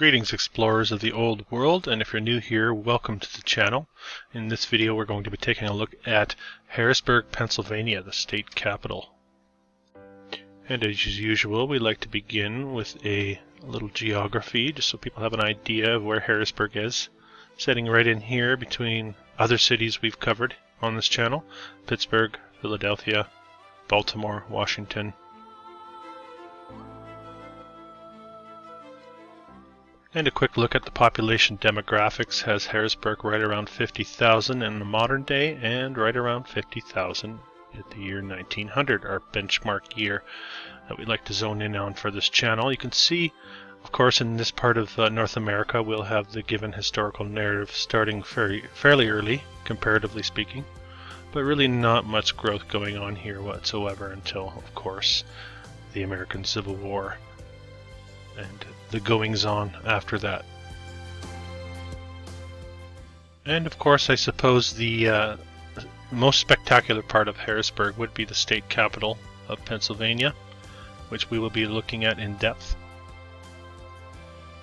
Greetings explorers of the old world, and if you're new here, welcome to the channel. In this video we're going to be taking a look at Harrisburg, Pennsylvania, the state capital. And as usual, we like to begin with a little geography, just so people have an idea of where Harrisburg is. Sitting right in here between other cities we've covered on this channel: Pittsburgh, Philadelphia, Baltimore, Washington. And a quick look at the population demographics has Harrisburg right around 50,000 in the modern day and right around 50,000 at the year 1900, our benchmark year that we like to zone in on for this channel. You can see, of course, in this part of North America we'll have the given historical narrative starting fairly early, comparatively speaking, but really not much growth going on here whatsoever until, of course, the American Civil War and the goings-on after that. And of course, I suppose the most spectacular part of Harrisburg would be the state capital of Pennsylvania, which we will be looking at in depth.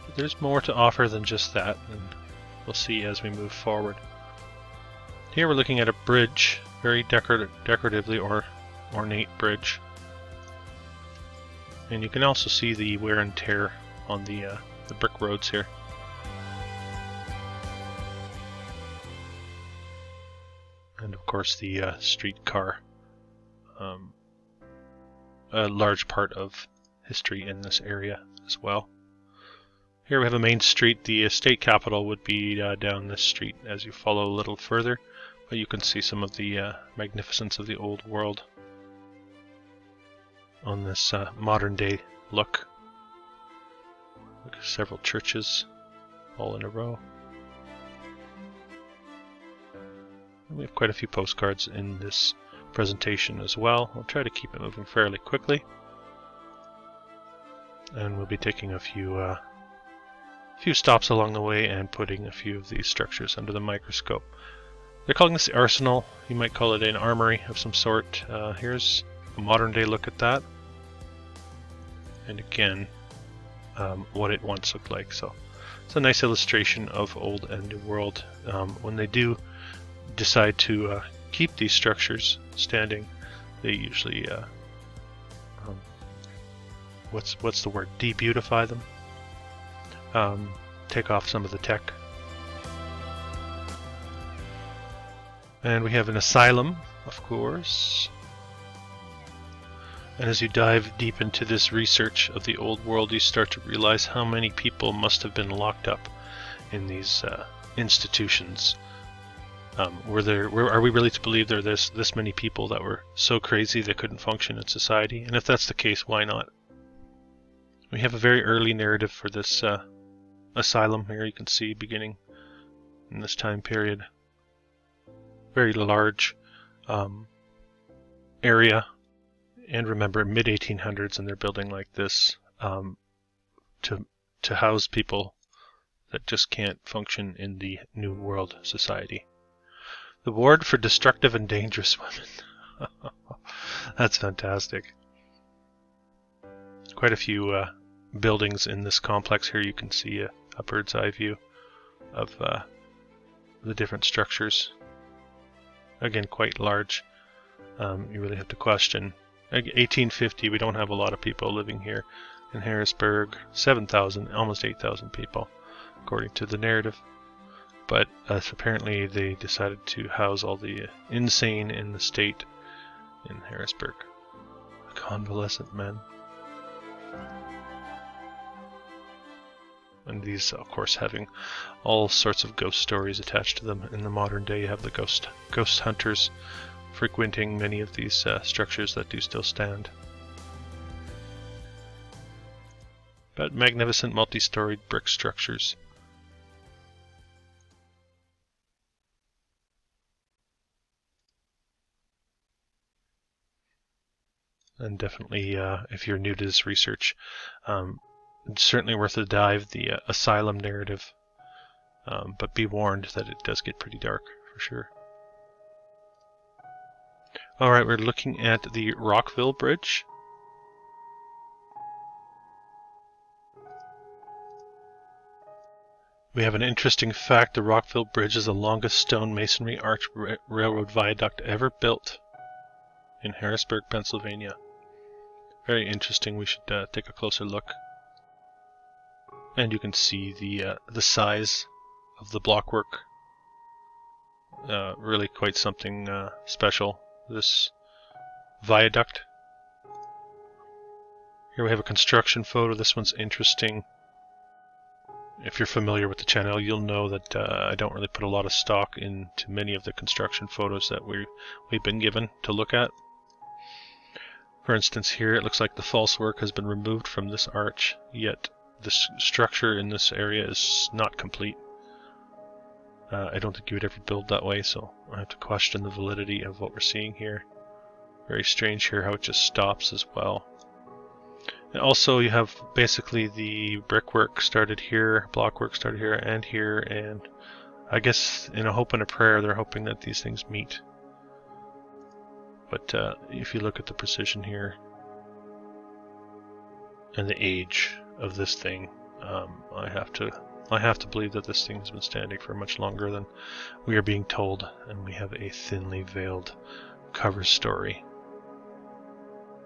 But there's more to offer than just that, and we'll see as we move forward. Here we're looking at a bridge, very decoratively ornate bridge. And you can also see the wear and tear on the brick roads here. And of course the streetcar, a large part of history in this area as well. Here we have a main street. The state capital would be down this street as you follow a little further, but you can see some of the magnificence of the old world on this modern day look. Look at several churches all in a row. And we have quite a few postcards in this presentation as well. We'll try to keep it moving fairly quickly. And we'll be taking a few stops along the way and putting a few of these structures under the microscope. They're calling this the arsenal. You might call it an armory of some sort. Here's a modern day look at that, and again what it once looked like. So it's a nice illustration of old and new world. When they do decide to keep these structures standing, they usually what's the word, de-beautify them, take off some of the tech. And we have an asylum, of course. And as you dive deep into this research of the old world, you start to realize how many people must have been locked up in these institutions. Are we really to believe there are this many people that were so crazy they couldn't function in society? And if that's the case, why not? We have a very early narrative for this asylum here. You can see beginning in this time period. Very large area. And remember, mid-1800s, and they're building like this to house people that just can't function in the New World society. The ward for destructive and dangerous women. That's fantastic. Quite a few buildings in this complex here. You can see a bird's eye view of the different structures. Again, quite large. You really have to question. 1850, we don't have a lot of people living here. In Harrisburg, 7,000, almost 8,000 people, according to the narrative. But apparently they decided to house all the insane in the state in Harrisburg. Convalescent men. And these, of course, having all sorts of ghost stories attached to them. In the modern day, you have the ghost hunters frequenting many of these structures that do still stand. But magnificent multi-storied brick structures. And definitely, if you're new to this research, it's certainly worth a dive, the asylum narrative. But be warned that it does get pretty dark, for sure. Alright, we're looking at the Rockville Bridge. We have an interesting fact. The Rockville Bridge is the longest stone masonry arch railroad viaduct ever built in Harrisburg, Pennsylvania. Very interesting. We should take a closer look. And you can see the size of the blockwork. Really quite something special. This viaduct. Here we have a construction photo. This one's interesting. If you're familiar with the channel, you'll know that I don't really put a lot of stock into many of the construction photos that we've been given to look at. For instance, here it looks like the false work has been removed from this arch, yet the structure in this area is not complete. I don't think you would ever build that way, so I have to question the validity of what we're seeing here. Very strange here how it just stops as well. And also you have basically the brickwork started here, blockwork started here, and I guess in a hope and a prayer they're hoping that these things meet. But if you look at the precision here and the age of this thing, I have to believe that this thing has been standing for much longer than we are being told, and we have a thinly veiled cover story.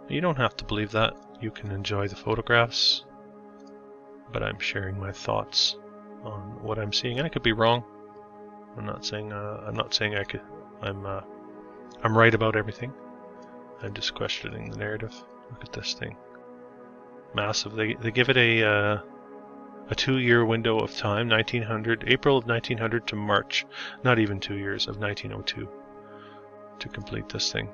You don't have to believe that. You can enjoy the photographs, but I'm sharing my thoughts on what I'm seeing, and I could be wrong. I'm not saying I'm right about everything. I'm just questioning the narrative. Look at this thing, massive. They give it a 2-year window of time, April of 1900 to March, not even 2 years, of 1902, to complete this thing.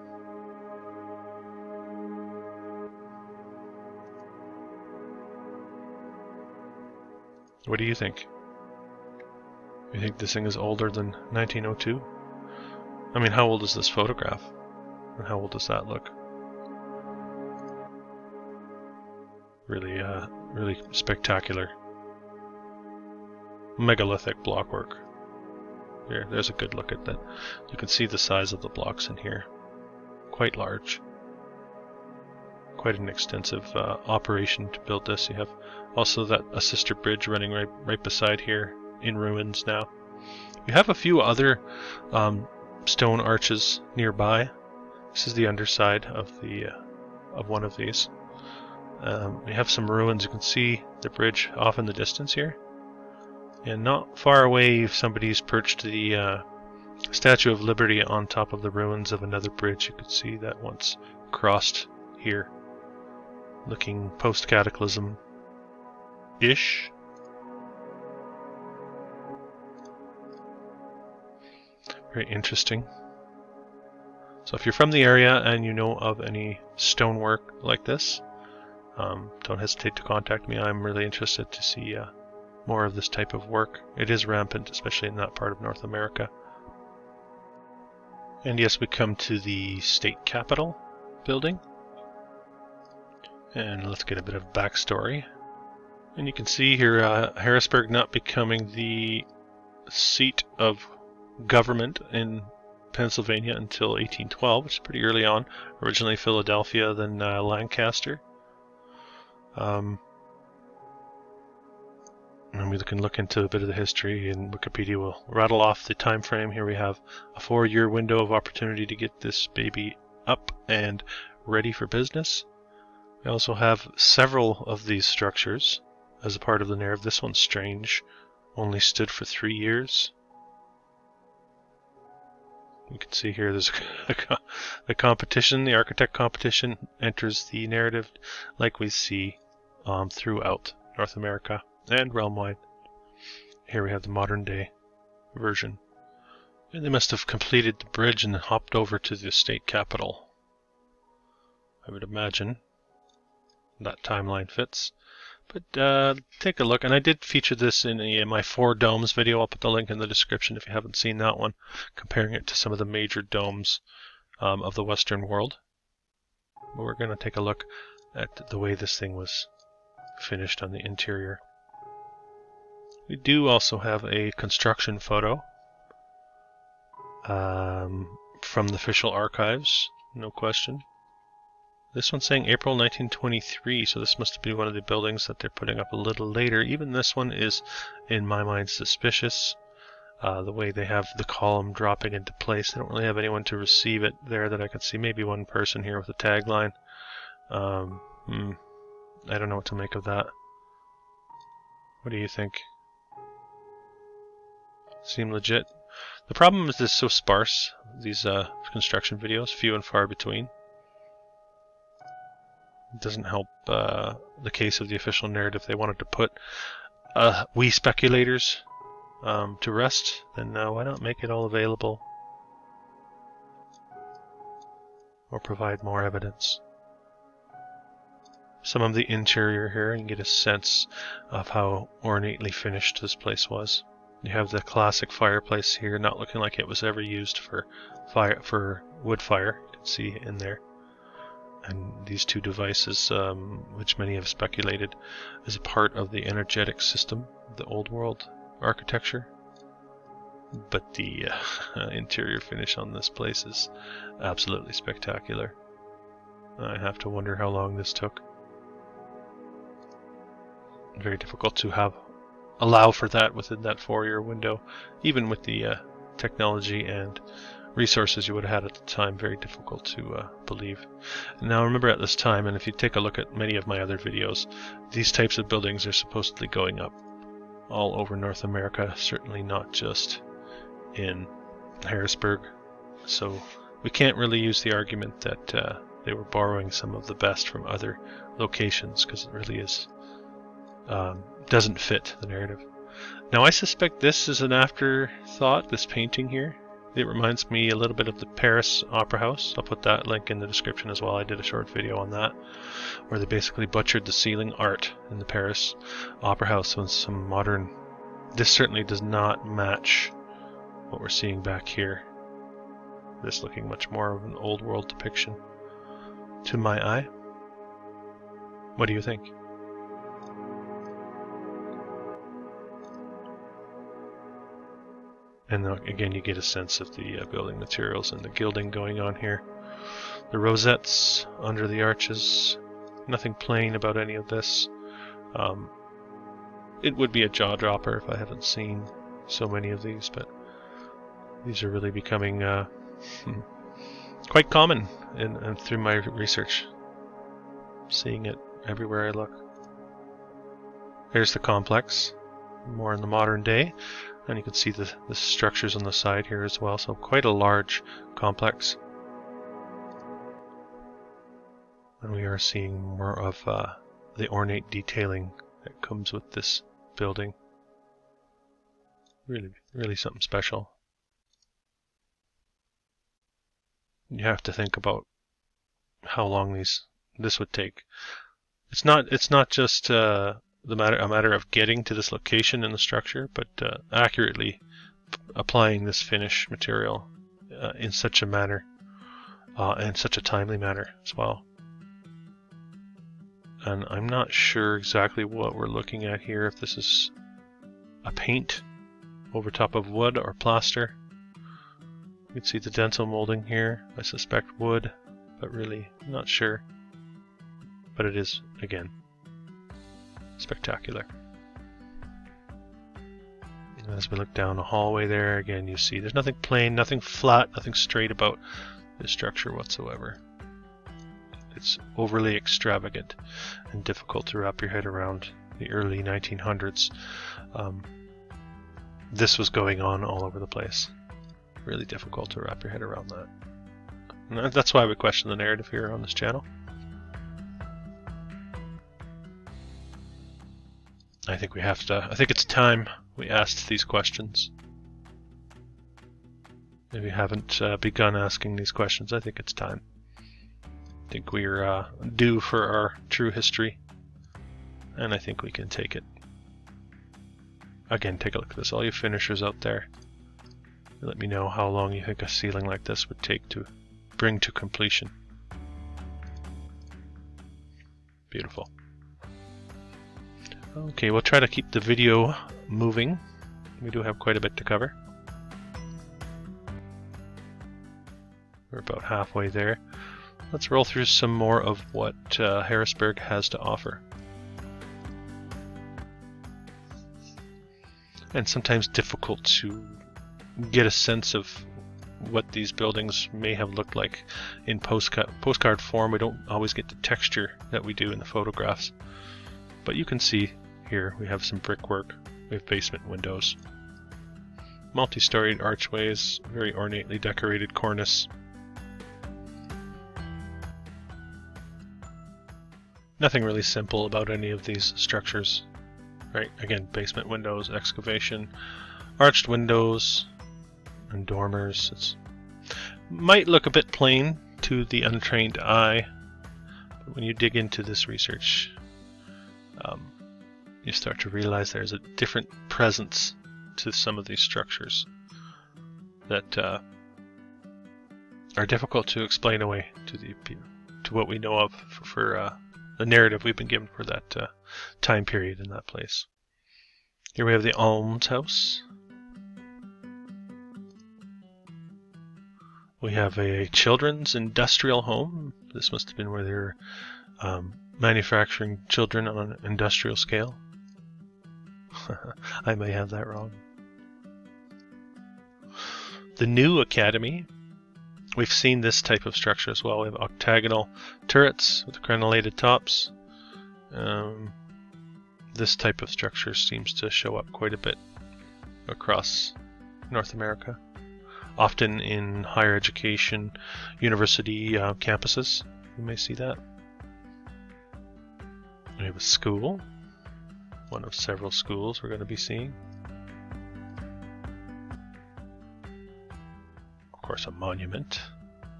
What do you think? You think this thing is older than 1902? I mean, how old is this photograph? And how old does that look? Really, really spectacular. Megalithic blockwork. There's a good look at that. You can see the size of the blocks in here. Quite large. Quite an extensive operation to build this. You have also a sister bridge running right beside here, in ruins now. You have a few other stone arches nearby. This is the underside of one of these. We have some ruins. You can see the bridge off in the distance here, and not far away somebody's perched the Statue of Liberty on top of the ruins of another bridge. You could see that once crossed here, looking post-cataclysm-ish. Very interesting. So if you're from the area and you know of any stonework like this, don't hesitate to contact me. I'm really interested to see more of this type of work. It is rampant, especially in that part of North America. And yes, we come to the state capitol building. And let's get a bit of backstory. And you can see here Harrisburg not becoming the seat of government in Pennsylvania until 1812, which is pretty early on. Originally Philadelphia, then Lancaster. And we can look into a bit of the history, and Wikipedia will rattle off the time frame. Here we have a 4-year window of opportunity to get this baby up and ready for business. We also have several of these structures as a part of the narrative. This one's strange, only stood for 3 years. You can see here there's a competition. The architect competition enters the narrative like we see throughout North America and realm-wide. Here we have the modern day version. And they must have completed the bridge and hopped over to the state capitol. I would imagine that timeline fits. But take a look, and I did feature this in my 4 domes video. I'll put the link in the description if you haven't seen that one, comparing it to some of the major domes of the Western world. But we're going to take a look at the way this thing was finished on the interior. We do also have a construction photo from the official archives, no question. This one's saying April 1923, so this must be one of the buildings that they're putting up a little later. Even this one is, in my mind, suspicious. The way they have the column dropping into place. They don't really have anyone to receive it there that I could see. Maybe one person here with a tagline. I don't know what to make of that. What do you think? Seem legit? The problem is this so sparse, these construction videos, few and far between. It doesn't help the case of the official narrative. They wanted to put we speculators to rest, then why not make it all available or provide more evidence? Some of the interior here, you get a sense of how ornately finished this place was. You have the classic fireplace here, not looking like it was ever used for wood fire. You can see in there. And these two devices, which many have speculated is a part of the energetic system of the old world architecture. But the interior finish on this place is absolutely spectacular. I have to wonder how long this took. Very difficult to allow for that within that 4-year window, even with the technology and resources you would have had at the time. Very difficult to believe. Now remember, at this time, and if you take a look at many of my other videos, these types of buildings are supposedly going up all over North America, certainly not just in Harrisburg. So we can't really use the argument that they were borrowing some of the best from other locations, because it really is doesn't fit the narrative. Now I suspect this is an afterthought, this painting here. It reminds me a little bit of the Paris Opera House. I'll put that link in the description as well. I did a short video on that, where they basically butchered the ceiling art in the Paris Opera House with some modern... This certainly does not match what we're seeing back here. This looking much more of an old world depiction to my eye. What do you think? And again, you get a sense of the building materials and the gilding going on here. The rosettes under the arches. Nothing plain about any of this. It would be a jaw dropper if I haven't seen so many of these, but these are really becoming quite common and through my research. Seeing it everywhere I look. Here's the complex, more in the modern day. And you can see the structures on the side here as well, so quite a large complex. And we are seeing more of the ornate detailing that comes with this building. Really, really something special. You have to think about how long this would take. It's not just a matter of getting to this location in the structure, but accurately applying this finish material in such a manner and such a timely manner as well. And I'm not sure exactly what we're looking at here, if this is a paint over top of wood or plaster. You can see the dental molding here. I suspect wood, but really not sure. But it is, again, spectacular. And as we look down the hallway there, again you see there's nothing plain, nothing flat, nothing straight about this structure whatsoever. It's overly extravagant and difficult to wrap your head around. The early 1900s, this was going on all over the place. Really difficult to wrap your head around that. And that's why we question the narrative here on this channel. I think it's time we asked these questions. If you haven't begun asking these questions, I think it's time. I think we're due for our true history, and I think we can take it. Again, take a look at this. All you finishers out there, let me know how long you think a ceiling like this would take to bring to completion. Beautiful. Okay, we'll try to keep the video moving. We do have quite a bit to cover. We're about halfway there. let's roll through some more of what Harrisburg has to offer. And sometimes difficult to get a sense of what these buildings may have looked like in postcard form. We don't always get the texture that we do in the photographs. But you can see here we have some brickwork, we have basement windows, multi-storied archways, very ornately decorated cornice. Nothing really simple about any of these structures, right? Again, basement windows, excavation, arched windows, and dormers. It might look a bit plain to the untrained eye, but when you dig into this research, you start to realize there's a different presence to some of these structures that are difficult to explain away to what we know of for the narrative we've been given for that time period in that place. Here we have the almshouse. We have a children's industrial home. This must have been where they were manufacturing children on an industrial scale. I may have that wrong. The new academy. We've seen this type of structure as well. We have octagonal turrets with crenellated tops. This type of structure seems to show up quite a bit across North America, often in higher education, university campuses. You may see that. We have a school, one of several schools we're going to be seeing. Of course, a monument,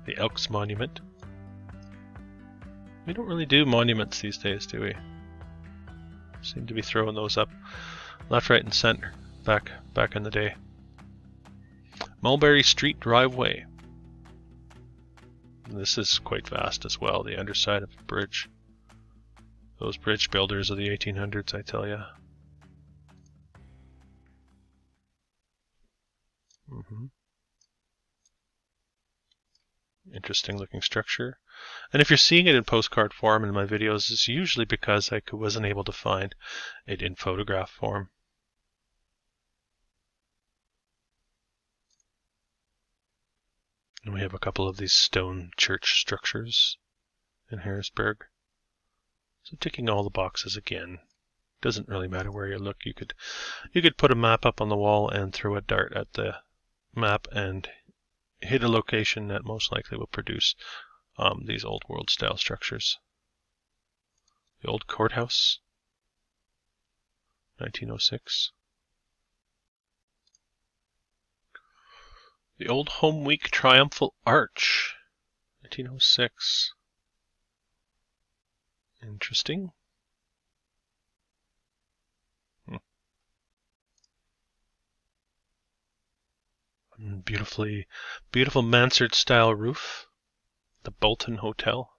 the Elks Monument. We don't really do monuments these days, do we? Seem to be throwing those up left, right, and center back in the day. Mulberry Street Driveway. This is quite vast as well, the underside of the bridge. Those bridge builders of the 1800s, I tell ya. Interesting looking structure. And if you're seeing it in postcard form in my videos, it's usually because I wasn't able to find it in photograph form. And we have a couple of these stone church structures in Harrisburg. So ticking all the boxes again. Doesn't really matter where you look. You could put a map up on the wall and throw a dart at the map and hit a location that most likely will produce these old world style structures. The old courthouse, 1906. The old Home Week Triumphal Arch, 1906. Interesting. Beautiful mansard style roof. The Bolton Hotel.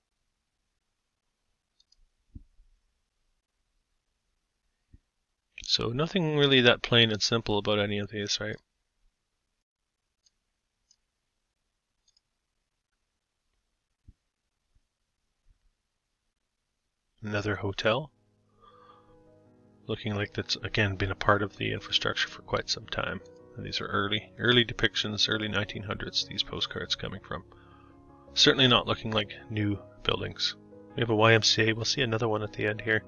So nothing really that plain and simple about any of these, right? Another hotel. Looking like that's again been a part of the infrastructure for quite some time. And these are early depictions, early 1900s, these postcards coming from. Certainly not looking like new buildings. We have a YMCA. We'll see another one at the end here.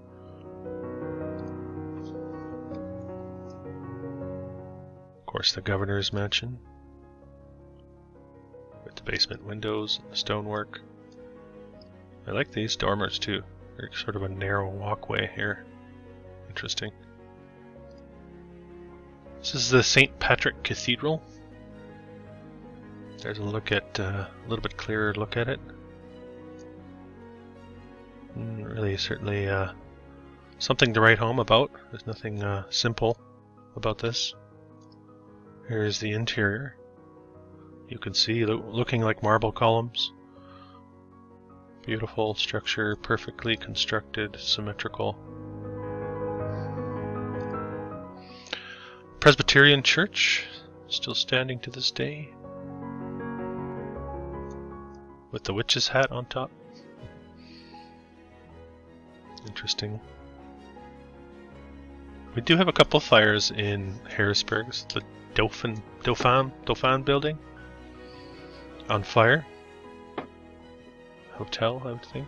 Of course, the governor's mansion. With the basement windows and the stonework. I like these dormers too. They're sort of a narrow walkway here. Interesting. This is the St. Patrick Cathedral. There's a look at a little bit clearer look at it. Really, certainly something to write home about. There's nothing simple about this. Here's the interior. You can see looking like marble columns. Beautiful structure, perfectly constructed, symmetrical. Presbyterian Church, still standing to this day. with the witch's hat on top. Interesting. We do have a couple of fires in Harrisburg. It's the Dauphin building on fire. Hotel, I would think.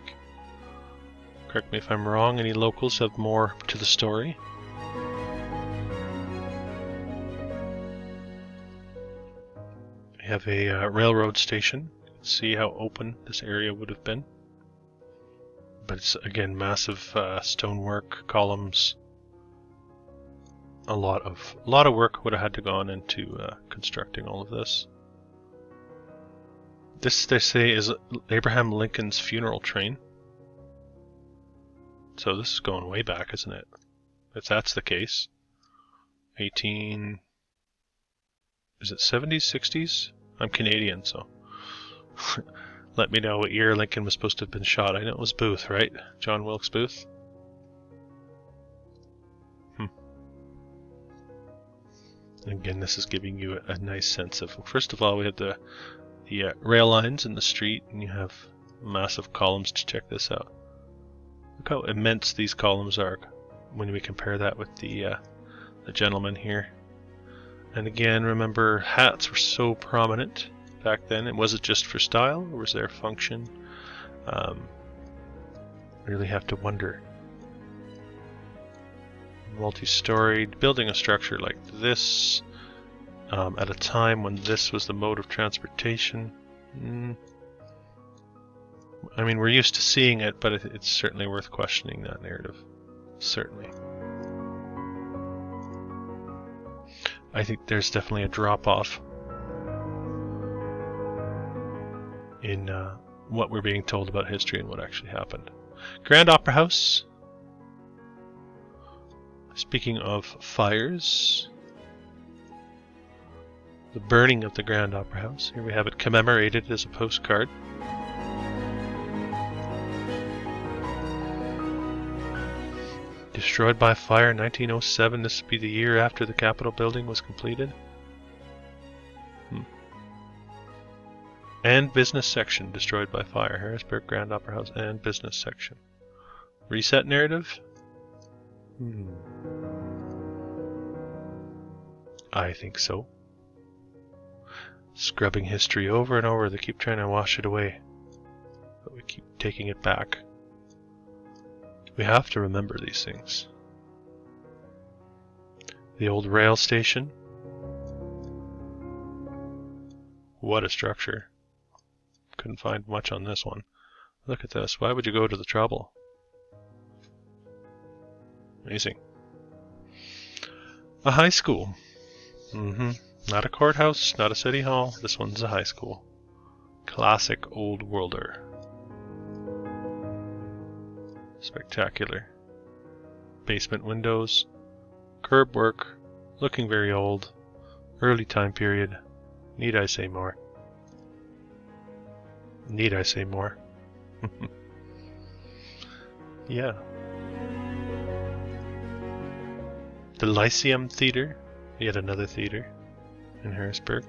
Correct me if I'm wrong. Any locals have more to the story? We have a railroad station. You can see how open this area would have been. But it's, again, massive stonework, columns. A lot of work would have had to gone into constructing all of this. This, they say, is Abraham Lincoln's funeral train. So this is going way back, isn't it? If that's the case. 18... Is it 70s, 60s? I'm Canadian, so... Let me know what year Lincoln was supposed to have been shot. I know it was Booth, right? John Wilkes Booth? Again, this is giving you a nice sense of... First of all, we have the rail lines in the street, and you have massive columns to check this out. Look how immense these columns are when we compare that with the gentleman here. And again, remember, hats were so prominent back then. And was it just for style, or was there a function? Really have to wonder. Multi-storied, building a structure like this at a time when this was the mode of transportation. I mean, we're used to seeing it, but it's certainly worth questioning that narrative. Certainly. I think there's definitely a drop-off in what we're being told about history and what actually happened. Grand Opera House. Speaking of fires, the burning of the Grand Opera House. Here we have it commemorated as a postcard. Destroyed by fire in 1907. This would be the year after the Capitol building was completed. And business section destroyed by fire. Harrisburg Grand Opera House and business section. Reset narrative? I think so. Scrubbing history over and over. They keep trying to wash it away, but we keep taking it back. We have to remember these things. The old rail station. What a structure. Couldn't find much on this one. Look at this. Why would you go to the trouble? Amazing. A high school. Not a courthouse, not a city hall. This one's a high school. Classic old worlder. Spectacular. Basement windows. Curb work. Looking very old. Early time period. Need I say more? Need I say more? Yeah. The Lyceum Theater. Yet another theater in Harrisburg.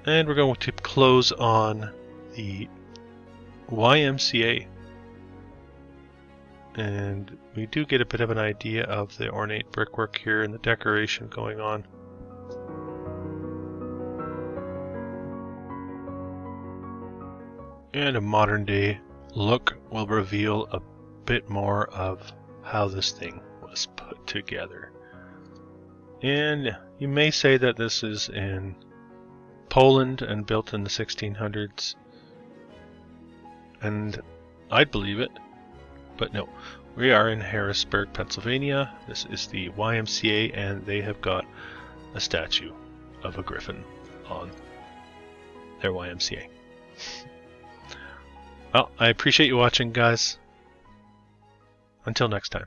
And we're going to close on the YMCA. And we do get a bit of an idea of the ornate brickwork here and the decoration going on. And a modern day look will reveal a bit more of how this thing was put together. And you may say that this is in Poland and built in the 1600s. And I'd believe it. But no, we are in Harrisburg, Pennsylvania. This is the YMCA, and they have got a statue of a griffin on their YMCA. Well, I appreciate you watching, guys. Until next time.